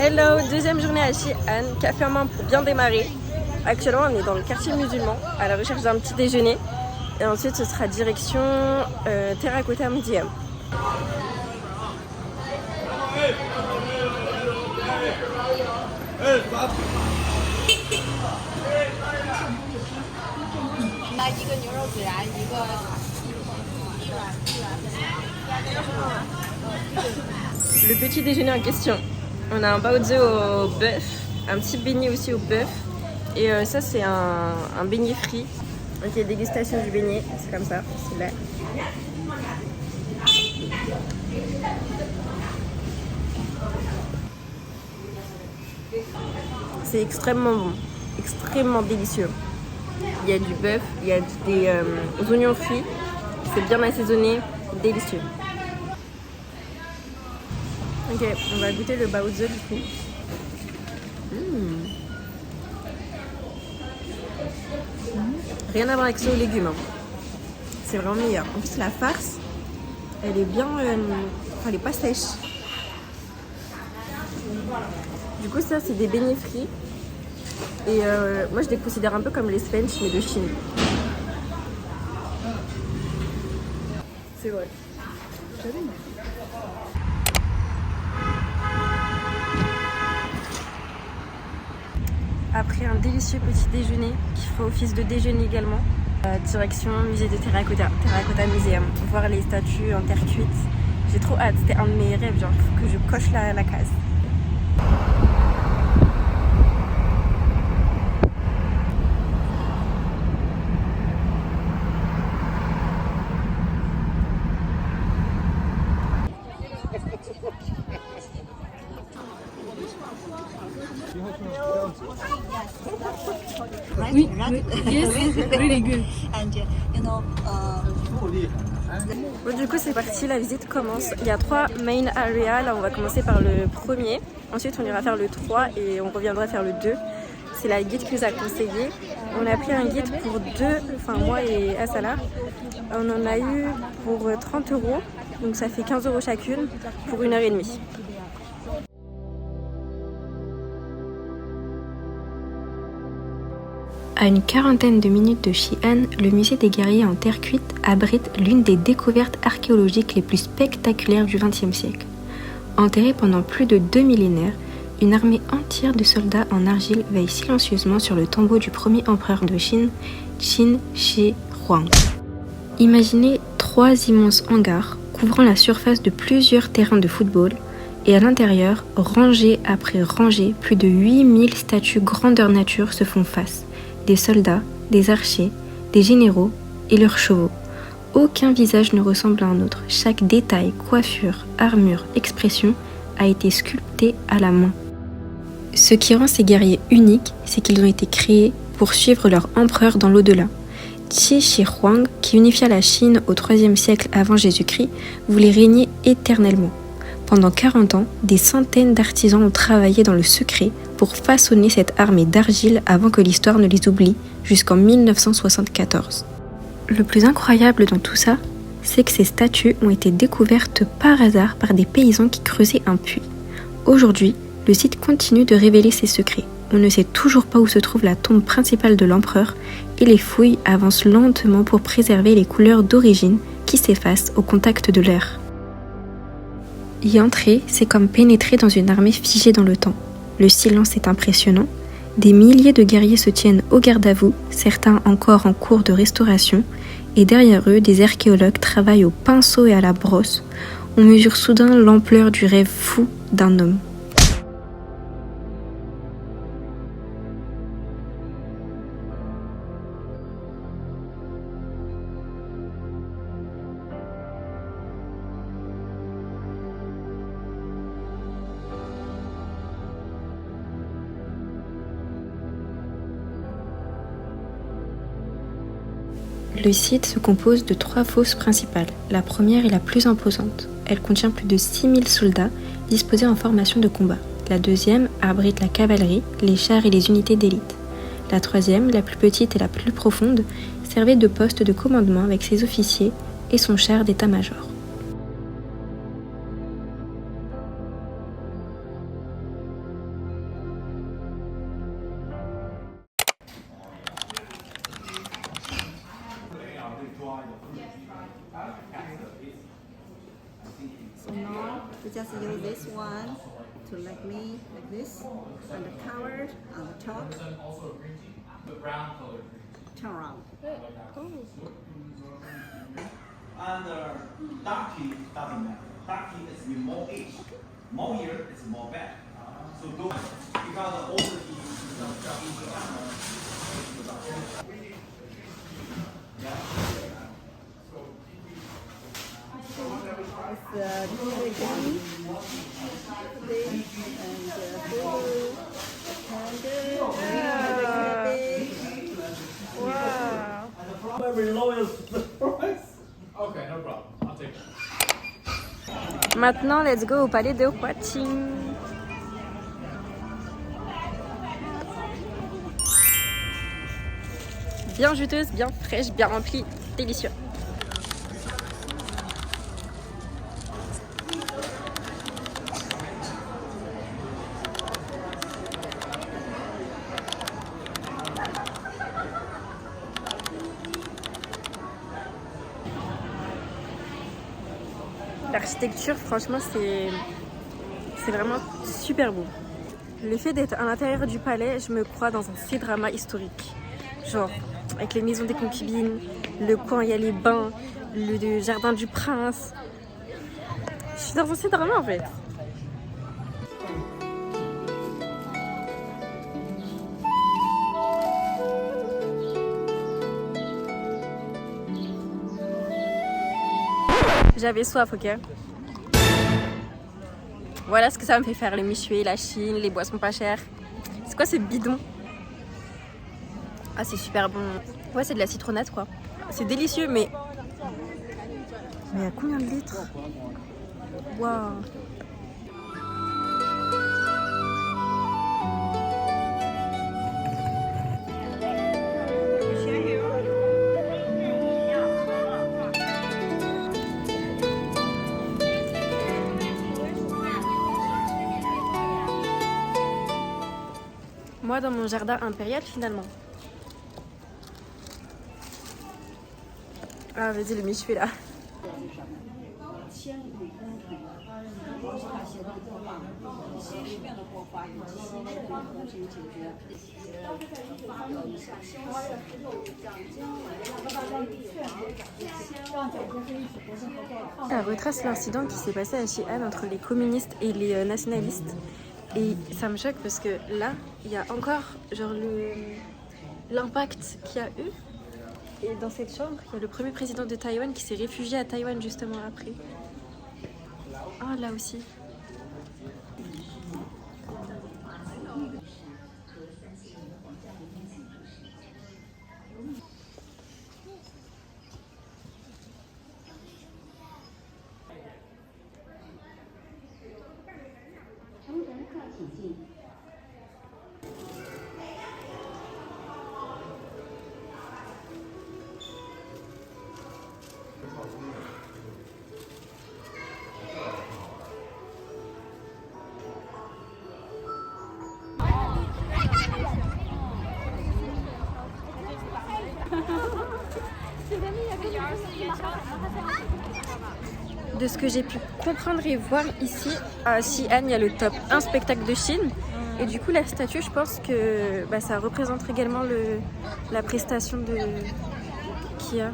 Hello, deuxième journée à Xi'an, café en main pour bien démarrer. Actuellement on est dans le quartier musulman à la recherche d'un petit déjeuner et ensuite ce sera direction Terracotta Museum. Le petit déjeuner en question, on a un baozi au bœuf, un petit beignet aussi au bœuf et ça c'est un beignet frit. Ok, dégustation du beignet, c'est comme ça, c'est là. C'est extrêmement bon, extrêmement délicieux. Il y a du bœuf, il y a des oignons frits, c'est bien assaisonné, délicieux. Ok, on va goûter le baozi du coup. Rien à voir avec ça aux légumes. Hein. C'est vraiment meilleur. En plus, la farce, elle est bien. Elle est pas sèche. Du coup, ça, c'est des beignets frits. Et moi, je les considère un peu comme les sponges, mais de Chine. C'est vrai. Après un délicieux petit déjeuner qui fera office de déjeuner également, direction musée de Terracotta Museum, voir les statues en terre cuite. J'ai trop hâte, c'était un de mes rêves, genre il faut que je coche la case. Oui, yes, really good. Bon, du coup c'est parti, la visite commence. Il y a 3 main areas, là on va commencer par le premier. Ensuite on ira faire le 3 et on reviendra faire le 2. C'est la guide qui nous a conseillé. On a pris un guide pour 2, enfin moi et Asala. On en a eu pour 30 €, donc ça fait 15 € chacune pour 1h30. À une quarantaine de minutes de Xi'an, le musée des guerriers en terre cuite abrite l'une des découvertes archéologiques les plus spectaculaires du XXe siècle. Enterrée pendant plus de 2 millénaires, une armée entière de soldats en argile veille silencieusement sur le tombeau du premier empereur de Chine, Qin Shi Huang. Imaginez 3 immenses hangars couvrant la surface de plusieurs terrains de football, et à l'intérieur, rangée après rangée, plus de 8000 statues grandeur nature se font face. Des soldats, des archers, des généraux et leurs chevaux. Aucun visage ne ressemble à un autre. Chaque détail, coiffure, armure, expression a été sculpté à la main. Ce qui rend ces guerriers uniques, c'est qu'ils ont été créés pour suivre leur empereur dans l'au-delà. Qin Shi Huang, qui unifia la Chine au IIIe siècle avant Jésus-Christ, voulait régner éternellement. Pendant 40 ans, des centaines d'artisans ont travaillé dans le secret pour façonner cette armée d'argile avant que l'histoire ne les oublie, jusqu'en 1974. Le plus incroyable dans tout ça, c'est que ces statues ont été découvertes par hasard par des paysans qui creusaient un puits. Aujourd'hui, le site continue de révéler ses secrets. On ne sait toujours pas où se trouve la tombe principale de l'empereur et les fouilles avancent lentement pour préserver les couleurs d'origine qui s'effacent au contact de l'air. Y entrer, c'est comme pénétrer dans une armée figée dans le temps. Le silence est impressionnant. Des milliers de guerriers se tiennent au garde-à-vous, certains encore en cours de restauration, et derrière eux, des archéologues travaillent au pinceau et à la brosse. On mesure soudain l'ampleur du rêve fou d'un homme. Le site se compose de 3 fosses principales. La première est la plus imposante. Elle contient plus de 6000 soldats disposés en formation de combat. La deuxième abrite la cavalerie, les chars et les unités d'élite. La troisième, la plus petite et la plus profonde, servait de poste de commandement avec ses officiers et son char d'état-major. « So now we just use this one to like me like this, and the cover on the top. Turn around. And dark tea doesn't matter. Dark tea is more age, more year is more bad. So don't because the older tea It's really yummy. This and blue, candle, cabbage. Wow. very loyal to the price. Okay, no problem. I'll take it. Maintenant, let's go au palais de Huaqing. Bien juteuse, bien fraîche, bien remplie, délicieux. L'architecture, franchement, c'est vraiment super beau. Le fait d'être à l'intérieur du palais, je me crois dans un C-drama historique. Genre, avec les maisons des concubines, le coin, il y a les bains, le jardin du prince. Je suis dans un C-drama en fait. J'avais soif, ok? Voilà ce que ça me fait faire, les méchoués, la Chine, les boissons pas chères. C'est quoi ce bidon? Ah, c'est super bon. Ouais, c'est de la citronnade quoi. C'est délicieux, mais... Mais à combien de litres? Waouh! Moi, dans mon jardin impérial, finalement. Ah, vas-y, le michoué là. Ça retrace l'incident qui s'est passé à Xi'an entre les communistes et les nationalistes. Et ça me choque parce que là, il y a encore genre l'impact qu'il y a eu. Et dans cette chambre, il y a le premier président de Taïwan qui s'est réfugié à Taïwan justement après. Ah, là aussi. De ce que j'ai pu comprendre et voir ici à Xi'an, il y a le top 1 spectacle de Chine. Et du coup, la statue, je pense que ça représente également la prestation qu'il y a.